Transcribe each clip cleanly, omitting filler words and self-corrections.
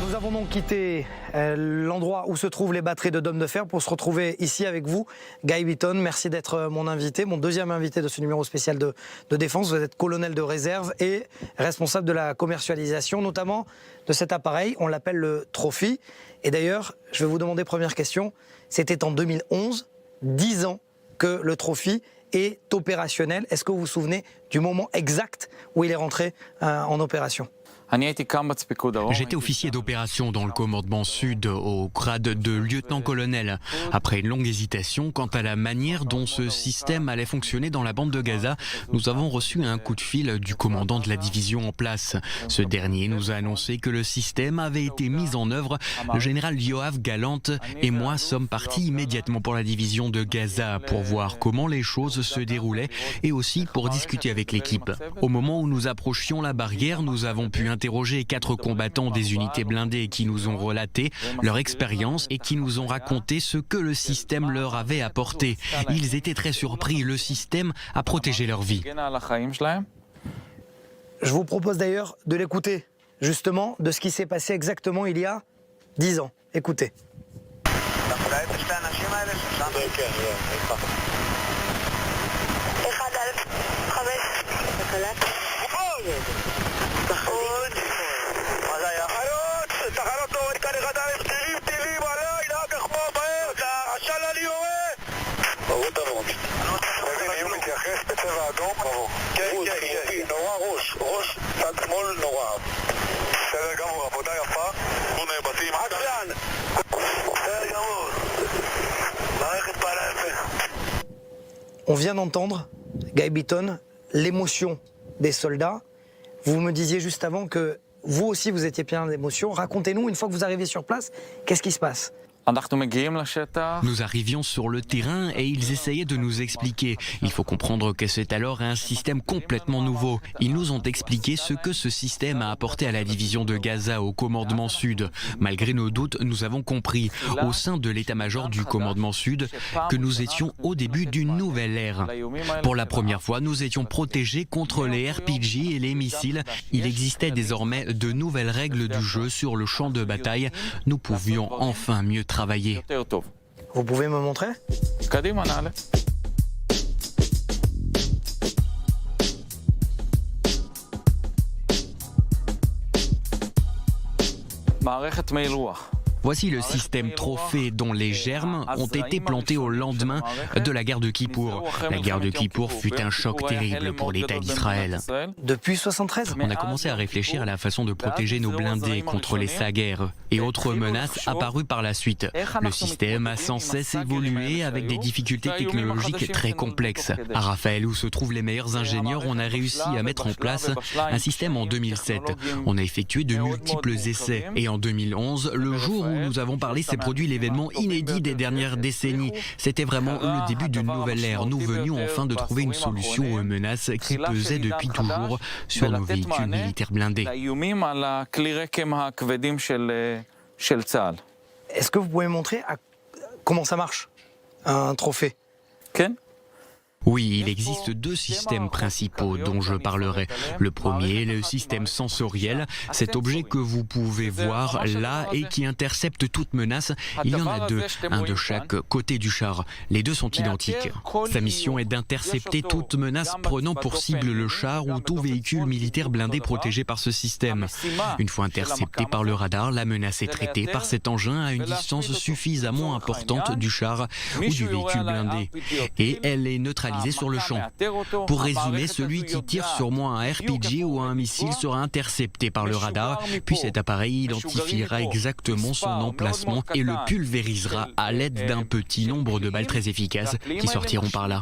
Nous avons donc quitté l'endroit où se trouvent les batteries de Dôme de Fer pour se retrouver ici avec vous, Guy Bitton. Merci d'être mon invité, mon deuxième invité de ce numéro spécial de défense. Vous êtes colonel de réserve et responsable de la commercialisation, notamment de cet appareil. On l'appelle le Trophy. Et d'ailleurs, je vais vous demander, première question, c'était en 2011, 10 ans que le Trophy est opérationnel. Est-ce que vous vous souvenez du moment exact où il est rentré en opération ? J'étais officier d'opération dans le commandement sud au grade de lieutenant-colonel. Après une longue hésitation quant à la manière dont ce système allait fonctionner dans la bande de Gaza, nous avons reçu un coup de fil du commandant de la division en place. Ce dernier nous a annoncé que le système avait été mis en œuvre. Le général Yoav Galant et moi sommes partis immédiatement pour la division de Gaza pour voir comment les choses se déroulaient et aussi pour discuter avec l'équipe. Au moment où nous approchions la barrière, nous avons pu interroger 4 combattants des unités blindées qui nous ont relaté leur expérience et qui nous ont raconté ce que le système leur avait apporté. Ils étaient très surpris, le système a protégé leur vie. Je vous propose d'ailleurs de l'écouter, justement, de ce qui s'est passé exactement il y a 10 ans. Écoutez. On vient d'entendre, Guy Bitton, l'émotion des soldats. Vous me disiez juste avant que vous aussi vous étiez plein d'émotions. Racontez-nous, une fois que vous arrivez sur place, qu'est-ce qui se passe ? Nous arrivions sur le terrain et ils essayaient de nous expliquer. Il faut comprendre que c'est alors un système complètement nouveau. Ils nous ont expliqué ce que ce système a apporté à la division de Gaza au commandement sud. Malgré nos doutes, nous avons compris, au sein de l'état-major du commandement sud, que nous étions au début d'une nouvelle ère. Pour la première fois, nous étions protégés contre les RPG et les missiles. Il existait désormais de nouvelles règles du jeu sur le champ de bataille. Nous pouvions enfin mieux travailler. Vous pouvez me montrer ? Voici le système Trophée dont les germes ont été plantés au lendemain de la guerre de Kippour. La guerre de Kippour fut un choc terrible pour l'État d'Israël. Depuis 73 ? On a commencé à réfléchir à la façon de protéger nos blindés contre les SAGER et autres menaces apparues par la suite. Le système a sans cesse évolué avec des difficultés technologiques très complexes. À Raphaël, où se trouvent les meilleurs ingénieurs, on a réussi à mettre en place un système en 2007. On a effectué de multiples essais et en 2011, le jour où nous avons parlé ces produits, l'événement inédit des dernières décennies. C'était vraiment le début d'une nouvelle ère. Nous venions enfin de trouver une solution aux menaces qui pesaient depuis toujours sur nos véhicules militaires blindés. Est-ce que vous pouvez montrer comment ça marche, un trophée ? Oui, il existe 2 systèmes principaux dont je parlerai. Le premier, le système sensoriel, cet objet que vous pouvez voir là et qui intercepte toute menace. Il y en a 2, un de chaque côté du char. Les 2 sont identiques. Sa mission est d'intercepter toute menace prenant pour cible le char ou tout véhicule militaire blindé protégé par ce système. Une fois intercepté par le radar, la menace est traitée par cet engin à une distance suffisamment importante du char ou du véhicule blindé. Et elle est neutralisée sur le champ. Pour résumer, celui qui tire sur moi un RPG ou un missile sera intercepté par le radar, puis cet appareil identifiera exactement son emplacement et le pulvérisera à l'aide d'un petit nombre de balles très efficaces qui sortiront par là.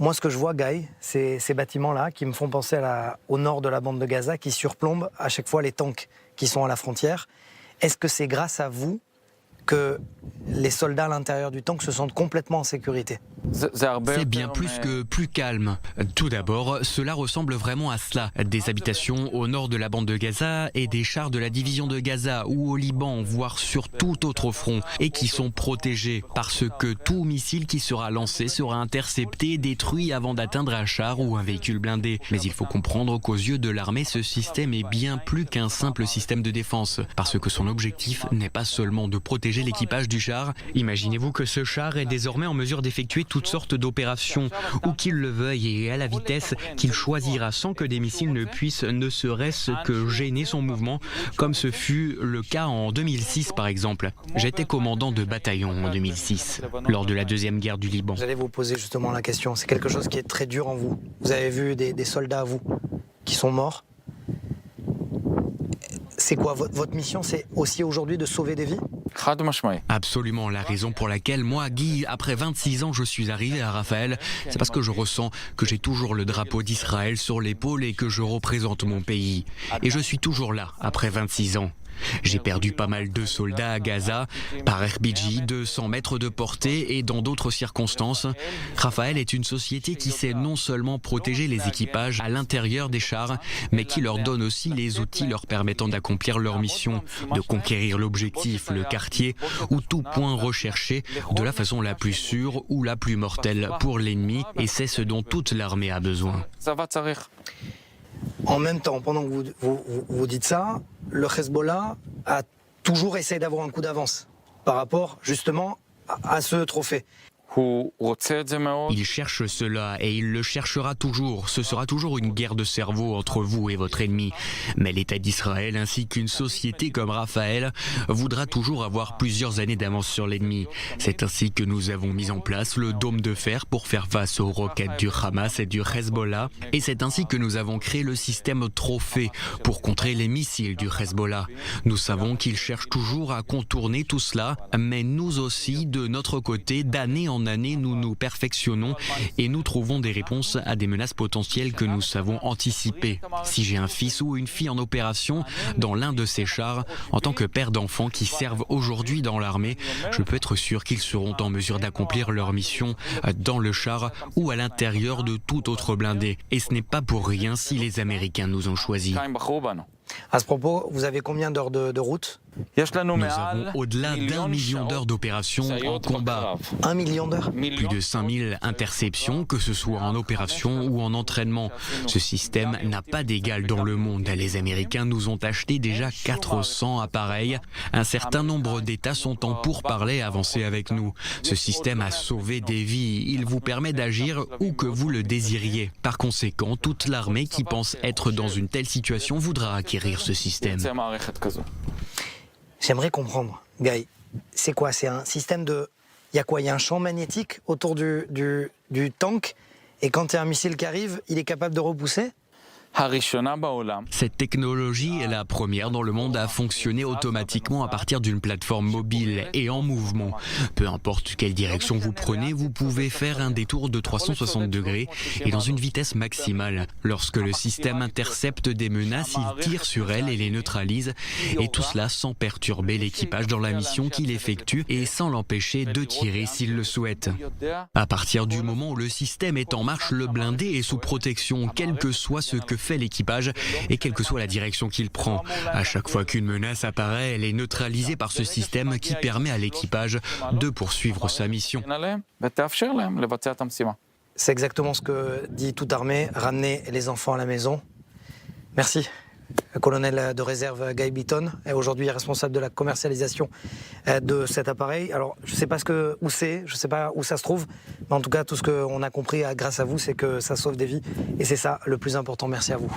Moi, ce que je vois, Guy, c'est ces bâtiments-là qui me font penser au nord de la bande de Gaza, qui surplombent à chaque fois les tanks qui sont à la frontière. Est-ce que c'est grâce à vous que les soldats à l'intérieur du tank se sentent complètement en sécurité. C'est bien plus calme. Tout d'abord, cela ressemble vraiment à cela. Des habitations au nord de la bande de Gaza et des chars de la division de Gaza ou au Liban, voire sur tout autre front, et qui sont protégés parce que tout missile qui sera lancé sera intercepté et détruit avant d'atteindre un char ou un véhicule blindé. Mais il faut comprendre qu'aux yeux de l'armée, ce système est bien plus qu'un simple système de défense, parce que son objectif n'est pas seulement de protéger l'équipage du char. Imaginez-vous que ce char est désormais en mesure d'effectuer toutes sortes d'opérations, où qu'il le veuille et à la vitesse qu'il choisira sans que des missiles ne puissent ne serait-ce que gêner son mouvement, comme ce fut le cas en 2006 par exemple. J'étais commandant de bataillon en 2006, lors de la deuxième guerre du Liban. J'allais vous poser justement la question, c'est quelque chose qui est très dur en vous. Vous avez vu des soldats à vous qui sont morts. C'est quoi votre mission? C'est aussi aujourd'hui de sauver des vies? Absolument, la raison pour laquelle moi, Guy, après 26 ans, je suis arrivé à Raphaël, c'est parce que je ressens que j'ai toujours le drapeau d'Israël sur l'épaule et que je représente mon pays. Et je suis toujours là, après 26 ans. J'ai perdu pas mal de soldats à Gaza, par RPG, 200 mètres de portée et dans d'autres circonstances. Raphaël est une société qui sait non seulement protéger les équipages à l'intérieur des chars, mais qui leur donne aussi les outils leur permettant d'accomplir leur mission, de conquérir l'objectif, le quartier ou tout point recherché de la façon la plus sûre ou la plus mortelle pour l'ennemi, et c'est ce dont toute l'armée a besoin. En même temps, pendant que vous dites ça, le Hezbollah a toujours essayé d'avoir un coup d'avance par rapport justement à ce trophée. Il cherche cela et il le cherchera toujours. Ce sera toujours une guerre de cerveau entre vous et votre ennemi. Mais l'État d'Israël ainsi qu'une société comme Raphaël voudra toujours avoir plusieurs années d'avance sur l'ennemi. C'est ainsi que nous avons mis en place le dôme de fer pour faire face aux roquettes du Hamas et du Hezbollah. Et c'est ainsi que nous avons créé le système trophée pour contrer les missiles du Hezbollah. Nous savons qu'ils cherchent toujours à contourner tout cela, mais nous aussi, de notre côté, d'année en année, nous nous perfectionnons et nous trouvons des réponses à des menaces potentielles que nous savons anticiper. Si j'ai un fils ou une fille en opération dans l'un de ces chars, en tant que père d'enfants qui servent aujourd'hui dans l'armée, je peux être sûr qu'ils seront en mesure d'accomplir leur mission dans le char ou à l'intérieur de tout autre blindé. Et ce n'est pas pour rien si les Américains nous ont choisis. À ce propos, vous avez combien d'heures de route? Nous avons au-delà d'1 million d'heures d'opérations en combat. 1 million d'heures? Plus de 5000 interceptions, que ce soit en opération ou en entraînement. Ce système n'a pas d'égal dans le monde. Les Américains nous ont acheté déjà 400 appareils. Un certain nombre d'États sont en pourparlers avancés avec nous. Ce système a sauvé des vies. Il vous permet d'agir où que vous le désiriez. Par conséquent, toute l'armée qui pense être dans une telle situation voudra acquérir ce système. J'aimerais comprendre, Guy, c'est quoi? C'est un système de... Il y a quoi? Il y a un champ magnétique autour du tank, et quand il y a un missile qui arrive, il est capable de repousser? Cette technologie est la première dans le monde à fonctionner automatiquement à partir d'une plateforme mobile et en mouvement. Peu importe quelle direction vous prenez, vous pouvez faire un détour de 360 degrés et dans une vitesse maximale. Lorsque le système intercepte des menaces, il tire sur elles et les neutralise, et tout cela sans perturber l'équipage dans la mission qu'il effectue et sans l'empêcher de tirer s'il le souhaite. À partir du moment où le système est en marche, le blindé est sous protection, quel que soit ce que fait l'équipage et quelle que soit la direction qu'il prend. À chaque fois qu'une menace apparaît, elle est neutralisée par ce système qui permet à l'équipage de poursuivre sa mission. C'est exactement ce que dit toute armée, ramener les enfants à la maison. Merci. Colonel de réserve Guy Beaton est aujourd'hui responsable de la commercialisation de cet appareil. Alors, je ne sais pas où c'est, je ne sais pas où ça se trouve, mais en tout cas, tout ce qu'on a compris grâce à vous, c'est que ça sauve des vies. Et c'est ça le plus important. Merci à vous.